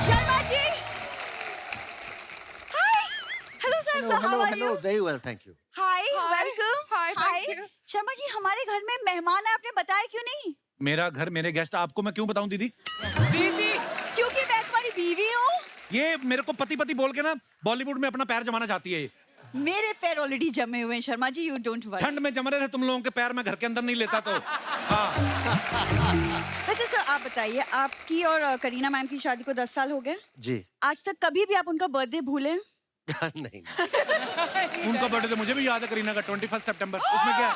Sharma ji, hi, hello sir, Hello, how are hello, you? very well, thank you. Hi, Hi. Welcome. Hi, thank you. Sharma ji, हमारे घर में मेहमान है, आपने बताया क्यों नहीं? मेरा घर मेरे गेस्ट, आपको मैं क्यों बताऊं दीदी? दीदी क्योंकि मैं तुम्हारी बीवी हूँ। ये मेरे को पति पति बोल के ना बॉलीवुड में अपना पैर जमाना चाहती है ये। मेरे पैर ऑलरेडी जमे हुए हैं Sharma ji, you don't worry. ठंड में जम रहे थे तुम लोगों के पैर, मैं घर के अंदर नहीं लेता तो। हाँ। वैसे सर आप बताइए, आपकी और करीना मैम की शादी को 10 साल हो गए। जी। आज तक कभी भी आप उनका बर्थडे भूले? नहीं। उनका बर्थडे तो मुझे भी याद है, करीना का 21 सितंबर। उसमें क्या है?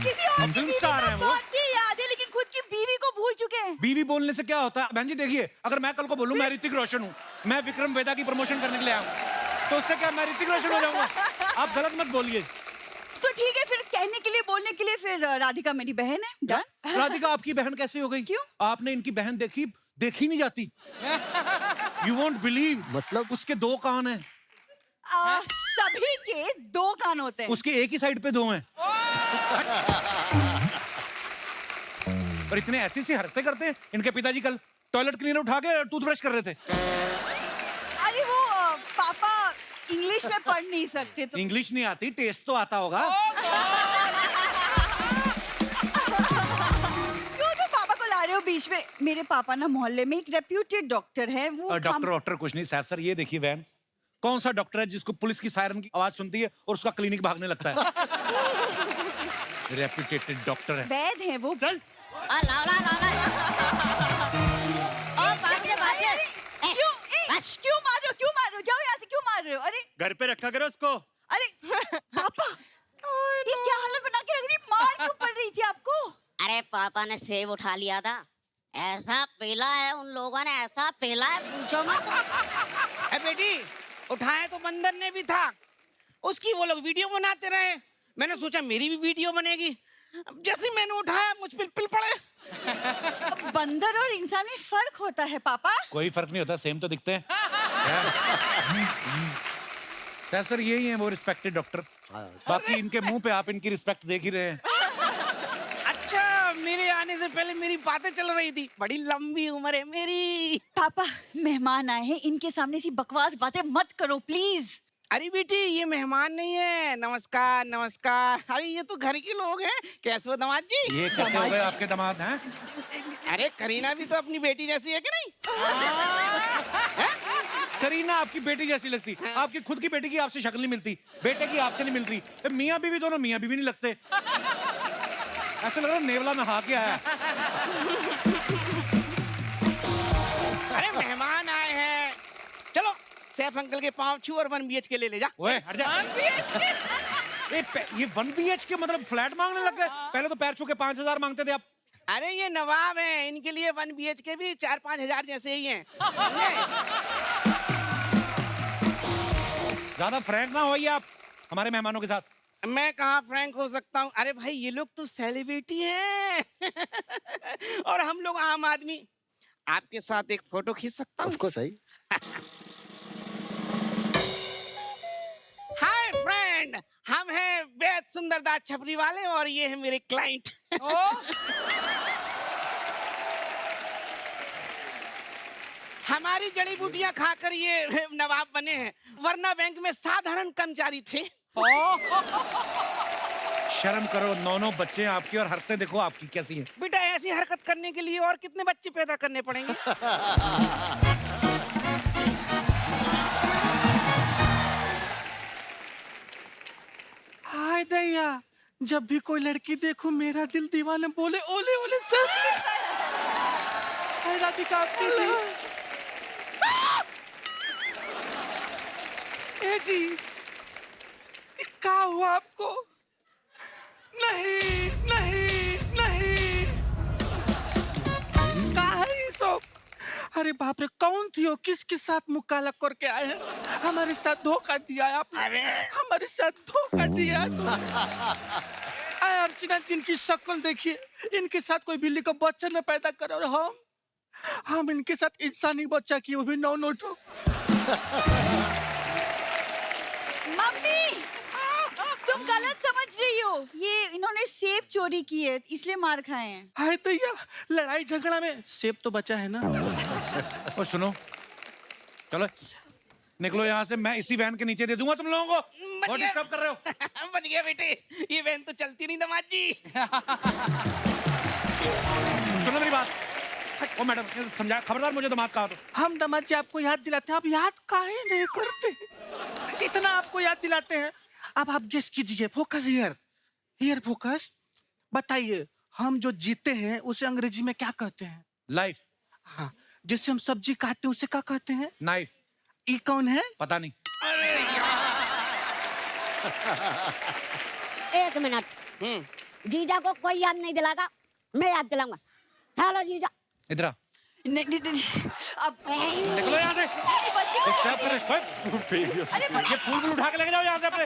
किसी और हम की फिल्म बीवी स्टार का हैं वो। बर्थडे याद है, लेकिन खुद की बीवी को भूल चुके हैं। बीवी बोलने से क्या होता है बहन जी? देखिए, अगर मैं कल को बोलूं मैं ऋतिक रोशन हूँ, मैं विक्रम वेदा की प्रमोशन करने के लिए आया हूँ, तो उससे क्या मैं ऋतिक रोशन हो जाऊंगा? आप गलत मत बोलिए। तो ठीक है, फिर कहने के लिए, बोलने के लिए, फिर राधिका मेरी बहन है। डन। राधिका आपकी बहन कैसे हो गई? क्यों? आपने इनकी बहन देखी नहीं जाती। यू वोंट बिलीव, मतलब? उसके 2 कान हैं। सभी के 2 कान होते हैं। उसके एक ही साइड पे 2 हैं। और इतने ऐसी सी हरकतें करते हैं। इनके पिताजी कल टॉयलेट क्लीनर उठा के टूथब्रश कर रहे थे। अरे वो पापा इंग्लिश में पढ़ नहीं सकते तो इंग्लिश नहीं आती, टेस्ट तो आता होगा। क्यों तो पापा को ला रहे हो बीच में? मेरे पापा ना मोहल्ले में एक रेप्यूटेड डॉक्टर है। वो डॉक्टर कुछ नहीं सर। सर ये देखिए वैन, कौन सा डॉक्टर है जिसको पुलिस की सायरन की आवाज सुनती है और उसका क्लिनिक भागने लगता है? रेप्यूटेड डॉक्टर है। वैद है वो। चल क्यों मार रहे हो? क्यों मार रहे हो? जाओ यहाँ से, क्यों मार रहे हो? अरे घर पे रखा करो उसको। अरे पापा, ये क्या हालत बना के रख दी? मार क्यों पड़ रही थी आपको? अरे पापा ने सेब उठा लिया था, ऐसा पेला है उन लोगों ने, ऐसा पेला है पूछो मत। अरे बेटी, उठाया तो बंदर ने भी था, उसकी वो लोग वीडियो बनाते रहे। मैंने सोचा मेरी भी वीडियो बनेगी। जैसे ही मैंने उठाया मुझ पे पिल पड़े। बंदर और इंसान में फर्क होता है पापा। कोई फर्क नहीं होता, सेम तो दिखते हैं। सर यही है वो रिस्पेक्टेड डॉक्टर। बाकी इनके मुंह पे आप इनकी रिस्पेक्ट देख ही रहे हैं। अच्छा, मेरे आने से पहले मेरी बातें चल रही थी। बड़ी लंबी उम्र है मेरी। पापा मेहमान आए हैं, इनके सामने सी बकवास बातें मत करो प्लीज। अरे बेटी, ये मेहमान नहीं है। नमस्कार नमस्कार। अरे ये तो घर के लोग हैं। कैसे हो दामाद जी? ये कैसे हो गए आपके दामाद हैं? अरे करीना भी तो अपनी बेटी जैसी है कि नहीं? करीना आपकी बेटी जैसी लगती, आपकी खुद की बेटी की आपसे शक्ल नहीं मिलती, बेटे की आपसे नहीं मिलती। मियाँ बीवी दोनों मियाँ बीवी नहीं लगते। ऐसा लग रहा है नेवला नहा के आया। अरे मेहमान आए हैं, चलो सैफ अंकल के पाँव छू और 1 BHK ले जा। ओए हट जा। ये 1 BHK मतलब फ्लैट मांगने लग गए? पहले तो पैर छू के 5,000 मांगते थे आप। अरे ये नवाब हैं, इनके लिए 1 BHK भी 4-5 हजार जैसे ही हैं। ज्यादा फ्रैंक ना होइए आप हमारे मेहमानों के साथ। मैं कहाँ फ्रैंक हो सकता हूँ? अरे भाई, ये लोग तो सेलिब्रिटी हैं। और हम लोग आम आदमी। आपके साथ एक फोटो खींच सकता हूँ? Of course, सही। हाय फ्रेंड, हम हैं वैद सुंदरदास छपरी वाले और ये है मेरे क्लाइंट। हमारी जड़ी बूटियां खाकर ये नवाब बने हैं, वरना बैंक में साधारण कर्मचारी थे। शर्म करो, 9 बच्चे हैं आपकी और हरकतें देखो आपकी कैसी हैं। बेटा, ऐसी हरकत करने के लिए और कितने बच्चे पैदा करने पड़ेंगे? हाय दैया, जब भी कोई लड़की देखूं मेरा दिल दीवाने बोले ओले ओले सब। हाय राधिका आपकी थी। ए जी, क्या हुआ आपको? नहीं नहीं नहीं, कहाँ है ये सब? अरे बाप रे, कौन थी वो? किसके साथ मुँह काला करके आए हैं? हमारे साथ धोखा दिया है आपने। अरे हमारे साथ धोखा दिया है। आय अर्चना, जिनकी शक्ल देखिए, इनके साथ कोई बिल्ली का बच्चा न पैदा करे और हम इनके साथ इंसानी बच्चा किए, वो भी 9 ठो। मम्मी, तुम गलत समझ समझ रही हो, ये इन्होंने सेब चोरी की है इसलिए मार खाए हैं। हाय दैया, लड़ाई झगड़ा में सेब तो बचा है ना। और सुनो, चलो निकलो यहाँ से, मैं इसी वैन के नीचे दे दूंगा तुम लोगों को। बहुत गया। डिस्टर्ब कर रहे हो। बच गया बेटे, ये वैन तो चलती नहीं दामाद जी। सुनो मेरी बात। ओ मैडम, ये समझा, खबरदार मुझे दामाद कहा तो। हम दामाद जी आपको याद दिलाते हैं, आप याद काहे नहीं करते? इतना आपको याद दिलाते हैं। अब आप गेस कीजिए, फोकस हियर फोकस। बताइए, हम जो जीते हैं उसे अंग्रेजी में क्या कहते हैं? लाइफ। हाँ, जिससे हम सब्जी काटते हैं उसे क्या कहते हैं? नाइफ। ये कौन है? पता नहीं। एक मिनट, जीजा को कोई याद नहीं दिलागा, मैं याद दिलाऊंगा। हेलो जीजा। इधर आ। नहीं, नहीं, नहीं, अब निकलो यहाँ से। बच्चों, डिस्टर्ब कर रहे हो। ये फूल उठा के लेके जाओ यहाँ से अपने।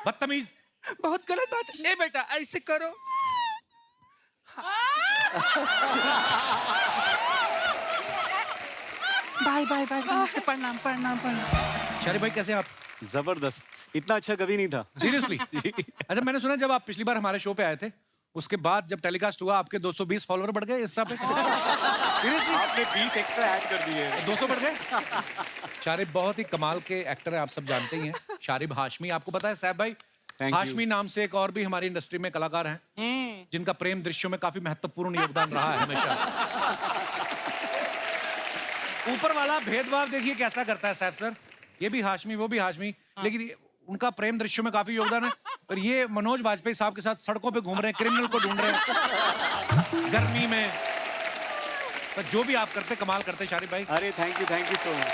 बदतमीज। बहुत गलत बात है। ए बेटा, ऐसे करो। बाय बाय बाय, नमस्ते, प्रणाम प्रणाम प्रणाम। शारिब भाई कैसे हैं आप? जबरदस्त, इतना अच्छा कभी नहीं था। सीरियसली? अच्छा, मैंने सुना जब आप पिछली बार हमारे शो पे आए थे, उसके बाद जब टेलीकास्ट हुआ आपके 220 फॉलोवर बढ़ गए इंस्टा पे। सीरियसली? आपने 20 एक्स्ट्रा ऐड कर दिए। 200 बढ़ गए। शारिब बहुत ही कमाल के एक्टर हैं, आप सब जानते ही हैं। शारिब हाशमी, आपको पता है साहब भाई? Thank you. हाशमी नाम से एक और भी हमारी इंडस्ट्री में कलाकार हैं जिनका प्रेम दृश्यों में काफी महत्वपूर्ण योगदान रहा है हमेशा। ऊपर वाला भेदभाव देखिए कैसा करता है साहब सर। ये भी हाशमी, वो भी हाशमी, लेकिन उनका प्रेम दृश्यों में काफी योगदान है। और ये मनोज वाजपेयी साहब के साथ सड़कों पे घूम रहे हैं, क्रिमिनल को ढूंढ रहे हैं गर्मी में। तो जो भी आप करते कमाल करते शारिब भाई। अरे थैंक यू सो मच।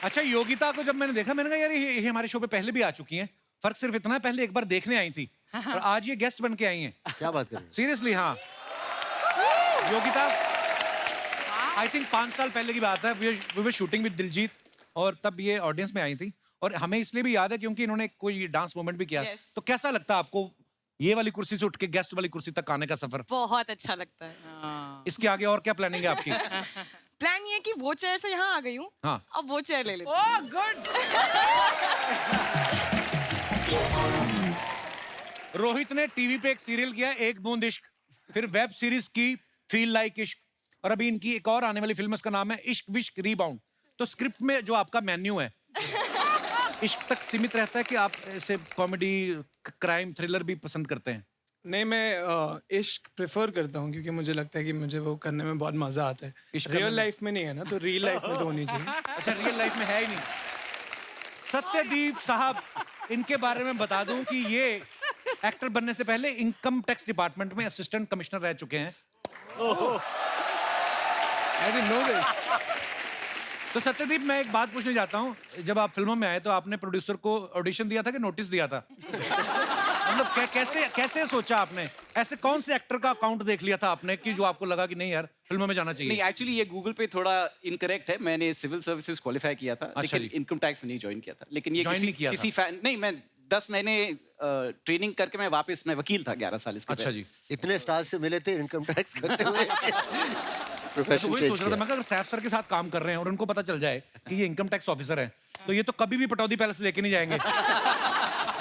अच्छा, योगिता को जब मैंने देखा मैंने कहा यार ये हमारे शो पे पहले भी आ चुकी हैं। फर्क सिर्फ इतना है, पहले एक बार देखने आई थी और आज ये गेस्ट बन के आई हैं। क्या बात कर रहे हैं? सीरियसली? हाँ, योगिता आई थिंक 5 साल पहले की बात है। We were shooting with Diljit और तब ये ऑडियंस में आई थी और हमें इसलिए भी याद है क्योंकि इन्होंने कोई डांस मूवमेंट भी किया। तो कैसा लगता है आपको ये वाली कुर्सी से उठ के गेस्ट वाली कुर्सी तक आने का सफर? बहुत अच्छा लगता है। इसके आगे और क्या प्लानिंग है आपकी? प्लान ये है कि वो चेयर से यहाँ आ गई हूँ, हाँ। अब वो चेयर ले लेती हूँ। गुड। रोहित ने टीवी पे एक सीरियल किया एक बूंद इश्क, फिर वेब सीरीज की फील लाइक इश्क, और अभी इनकी एक और आने वाली फिल्म, उसका नाम है इश्क विश्क रीबाउंड। तो स्क्रिप्ट में जो आपका मेन्यू है इश्क तक सीमित रहता है कि आप ऐसे कॉमेडी, क्राइम, थ्रिलर भी पसंद करते हैं? नहीं, मैं इश्क प्रेफर करता हूँ क्योंकि मुझे लगता है कि मुझे वो करने में बहुत मजा आता है। इश्क करने रियल में? लाइफ में नहीं है ना, तो रियल लाइफ में तो होनी चाहिए। अच्छा, रियल लाइफ में है ही नहीं। सत्यदीप साहब, इनके बारे में बता दूं कि ये एक्टर बनने से पहले इनकम टैक्स डिपार्टमेंट में असिस्टेंट कमिश्नर रह चुके हैं। I didn't know this. तो सत्यदीप, मैं एक बात पूछने जाता हूँ, जब आप फिल्मों में आए तो आपने प्रोड्यूसर को ऑडिशन दिया था कि नोटिस दिया था? मतलब कैसे सोचा आपने? ऐसे कौन से एक्टर का अकाउंट देख लिया था आपने कि जो आपको लगा कि नहीं यार फिल्मों में जाना नहीं, चाहिए? एक्चुअली ये गूगल पे थोड़ा इनकरेक्ट है। मैंने सिविल सर्विसेज क्वालिफाई किया था, अच्छा लेकिन जी। इनकम टैक्स में नहीं ज्वाइन किया था। लेकिन ये Join नहीं किया किसी फैन नहीं, मैं 10 महीने ट्रेनिंग करके मैं वापस, मैं वकील था 11 साल इसके अच्छा पहले। जी। इतने स्टार से मिले थे इनकम टैक्स करते हुए। तो प्रोफेशन वही चेंज सोच रहा था किया। मैं कि अगर सैफ सर के साथ काम कर रहे हैं और उनको पता चल जाए कि ये इनकम टैक्स ऑफिसर हैं, तो ये तो कभी भी पटौदी पैलेस लेके नहीं जाएंगे।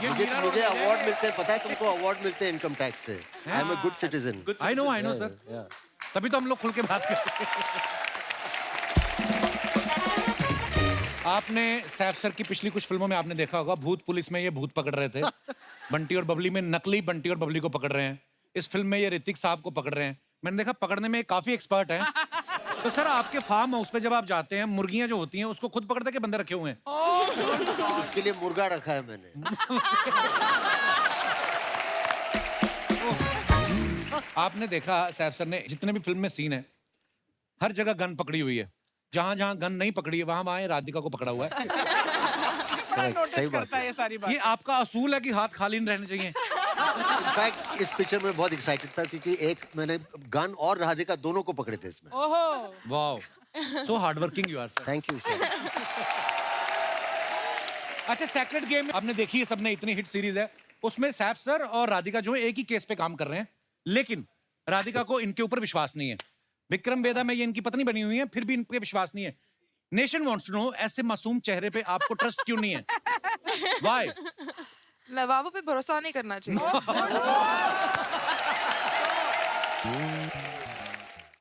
ये मीरा रोड मुझे में है। अवार्ड मिलते हैं, पता है तुमको? अवार्ड मिलते हैं इनकम टैक्स से। I am a good citizen. I know sir, तभी तो हम लोग खुल के बात करते हैं। आपने सैफ सर की पिछली कुछ फिल्मों में आपने देखा होगा, भूत पुलिस में ये भूत पकड़ रहे थे, बंटी और बबली में नकली बंटी और बबली को पकड़ रहे हैं, इस फिल्म में ये ऋतिक साहब को पकड़ रहे हैं। मैंने देखा पकड़ने में काफी एक्सपर्ट हैं। तो सर, आपके फार्म हाउस पे जब आप जाते हैं, मुर्गियां जो होती हैं उसको खुद पकड़ते के बंदे रखे हुए हैं? उसके लिए मुर्गा रखा है मैंने। आपने देखा सैफ सर ने जितने भी फिल्म में सीन है, हर जगह गन पकड़ी हुई है। जहां जहां गन नहीं पकड़ी है वहां वहां राधिका को पकड़ा हुआ है। सही बात है। ये सारी बात। ये आपका असूल है कि हाथ खाली नहीं रहने चाहिए? इनफैक्ट इस पिक्चर में बहुत एक्साइटेड था क्योंकि एक मैंने गन और राधिका दोनों को पकड़े थे इसमें। ओहो। Wow, so hard working you are sir. Thank you sir. अच्छा, सेक्रेट गेम आपने देखी है सबने, इतनी हिट सीरीज है। उसमें सैफ सर और राधिका जो है एक ही केस पे काम कर रहे हैं, लेकिन राधिका को इनके ऊपर विश्वास नहीं है। विक्रम बेदा में ये इनकी पत्नी बनी हुई है, फिर भी इन पे विश्वास नहीं है। नेशन वांट्स टू नो, ऐसे मासूम चेहरे पे आपको ट्रस्ट क्यों नहीं है? Why? लवाबो पे भरोसा नहीं करना चाहिए